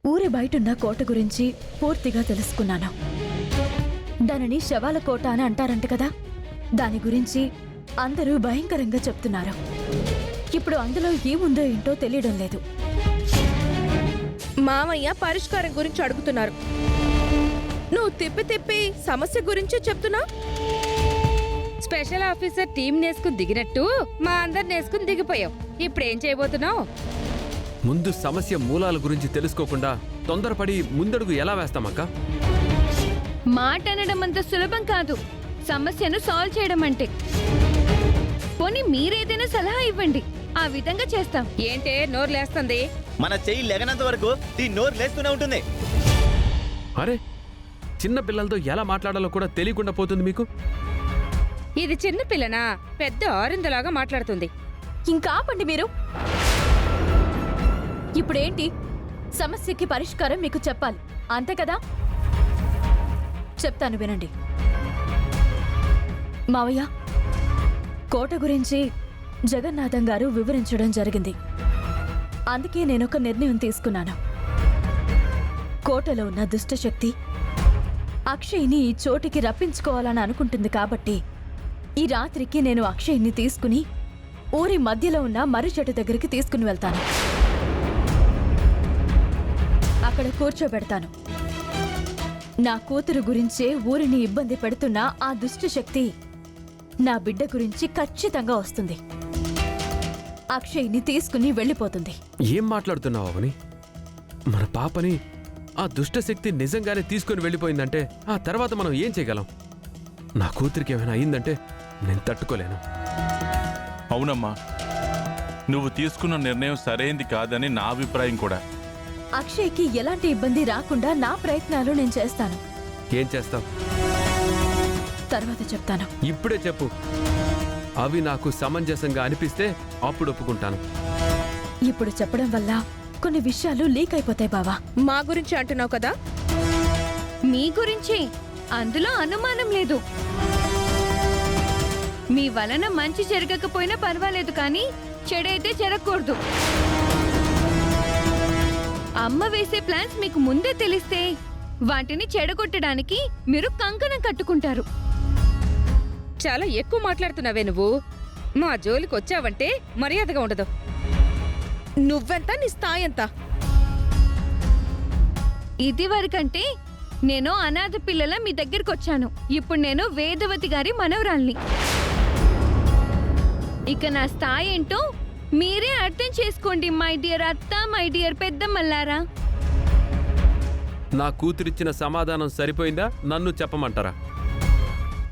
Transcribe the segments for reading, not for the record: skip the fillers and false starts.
ఊరి బయటున్న కోట గురించి పూర్తిగా తెలుసుకున్నాను. దానిని శవాల కోట అని అంటారంట కదా. దాని గురించి అందరూ భయంకరంగా చెప్తున్నారు. ఇప్పుడు అందులో ఏముందో ఏంటో తెలియడం లేదు. మామయ్య పరిష్కారం గురించి అడుగుతున్నారు. నువ్వు తిప్పి తిప్పి సమస్య గురించి చెప్తున్నా. స్పెషల్ ఆఫీసర్ టీం నేసుకుని దిగినట్టు మా అందరు నేసుకుని దిగిపోయావు. ఇప్పుడేం చేయబోతున్నావు? ముందు సమస్య మూలాల గురించి తెలుసుకోకుండా తొందరపడి ముందడుగు ఎలా వేస్తామక్క? మాట అనడం అంత సులభం కాదు సమస్యను సాల్వ్ చేయడం అంటే. పోనీ మీరేదైనా సలహా ఇవ్వండి, ఆ విధంగా చేస్తాం. ఏంటే నోరు లేస్తుంది? మన చెయ్యి లెగనంత వరకు ఈ నోరు లేస్తూనే ఉంటుంది. అరే, చిన్న పిల్లలతో ఎలా మాట్లాడాలో కూడా తెలియకుండా పోతుంది మీకు. ఇది చిన్న పిల్లనా? పెద్ద ఆరిందలాగా మాట్లాడుతుంది. ఇంకా ఆపండి మీరు. ఇప్పుడేంటి? సమస్యకి పరిష్కారం మీకు చెప్పాలి అంతే కదా? చెప్తాను వినండి. మావయ్య, కోట గురించి జగన్నాథం గారు వివరించడం జరిగింది. అందుకే నేనొక నిర్ణయం తీసుకున్నాను. కోటలో ఉన్న దుష్టశక్తి అక్షయ్ని ఈ చోటికి రప్పించుకోవాలని అనుకుంటుంది కాబట్టి ఈ రాత్రికి నేను అక్షయ్ని తీసుకుని ఊరి మధ్యలో ఉన్న మర్రి చెట్టు దగ్గరికి తీసుకుని వెళ్తాను. అక్కడ కూర్చోబెడతాను. నా కూతురు గురించే ఊరిని ఇబ్బంది పెడుతున్న ఆ దుష్టశక్తి నా బిడ్డ గురించి ఖచ్చితంగా వస్తుంది. అక్షయ్ని తీసుకుని వెళ్ళిపోతుంది. ఏం మాట్లాడుతున్నావు అవని? మన పాపని ఆ దుష్టశక్తి నిజంగానే తీసుకుని వెళ్ళిపోయిందంటే ఆ తర్వాత మనం ఏం చేయగలం? నా కూతురికి ఏమైనా అయిందంటే నేను తట్టుకోలేను. అవునమ్మా, నువ్వు తీసుకున్న నిర్ణయం సరైంది కాదని నా అభిప్రాయం కూడా. అక్షయ్కి ఎలాంటి ఇబ్బంది రాకుండా నా ప్రయత్నాలు నేను చేస్తాను. ఏం చేస్తావు? తర్వాత చెప్తాను. ఇప్పుడే చెప్పు. అవి నాకు సమంజసంగా అనిపిస్తే అప్పుడు ఒప్పుకుంటాను. ఇప్పుడు చెప్పడం వల్ల కొన్ని విషయాలు లీక్ అయిపోతాయి బావా. మా గురించి అంటున్నావు కదా? మీ గురించి అందులో అనుమానం లేదు. మీ వలన మంచి జరగకపోయినా పర్వాలేదు, కానీ చెడైతే జరగకూడదు. అమ్మ వేసే ప్లాన్స్ మీకు ముందే తెలిస్తే వాటిని చెడగొట్టడానికి మీరు కంకణం కట్టుకుంటారు. చాలా ఎక్కువ మాట్లాడుతున్నావే నువ్వు. మా జోలికి వచ్చావంటే మర్యాదగా ఉండదు. నువ్వెంత, నీ స్థాయి ఎంత? ఇది వరకంటే నేను అనాథ పిల్లల మీ దగ్గరికి వచ్చాను. ఇప్పుడు నేను వేదవతి గారి మనవరాల్ని. ఇక నా స్థాయి ఏంటో మీరే అర్థం చేసుకోండి మై డియర్ అత్త, మై డియర్ పెద్దమ్మల్లారా. నా కూతురిచ్చిన సమాధానం సరిపోయిందా? నన్ను చెప్పమంటారా?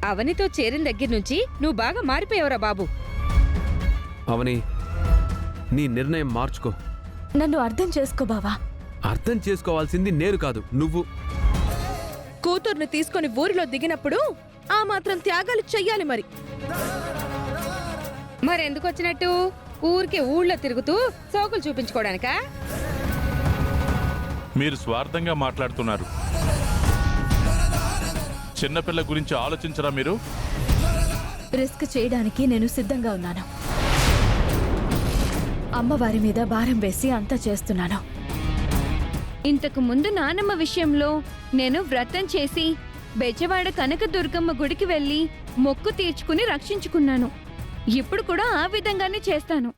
అవనితో చేరిన దగ్గర నుంచి నువ్వు బాగా మారిపోయావురా బాబు. అవని, నీ నిర్ణయం మార్చుకో. నన్ను అర్థం చేసుకో బావా. అర్థం చేసుకోవాల్సింది నేను కాదు, నువ్వు. కూతుర్ని తీసుకొని ఊరిలో దిగినప్పుడు ఆ మాత్రం త్యాగాలు చెయ్యాలి. మరెందుకు వచ్చినట్టు? ఊరికే ఊళ్ళో తిరుగుతూ సోకులు చూపించుకోవడానికా? మీరు స్వార్థంగా మాట్లాడుతున్నారు. చిన్నపిల్ల గురించి ఆలోచించరా మీరు? రిస్క్ చేయడానికి నేను సిద్ధంగా ఉన్నాను. అమ్మవారి మీద భారం వేసి అంతా చేస్తున్నాను. ఇంతకు ముందు నానమ్మ విషయంలో నేను వ్రతం చేసి బెజవాడ కనకదుర్గమ్మ గుడికి వెళ్లి మొక్కు తీర్చుకుని రక్షించుకున్నాను. ఇప్పుడు కూడా ఆ విధంగానే చేస్తాను.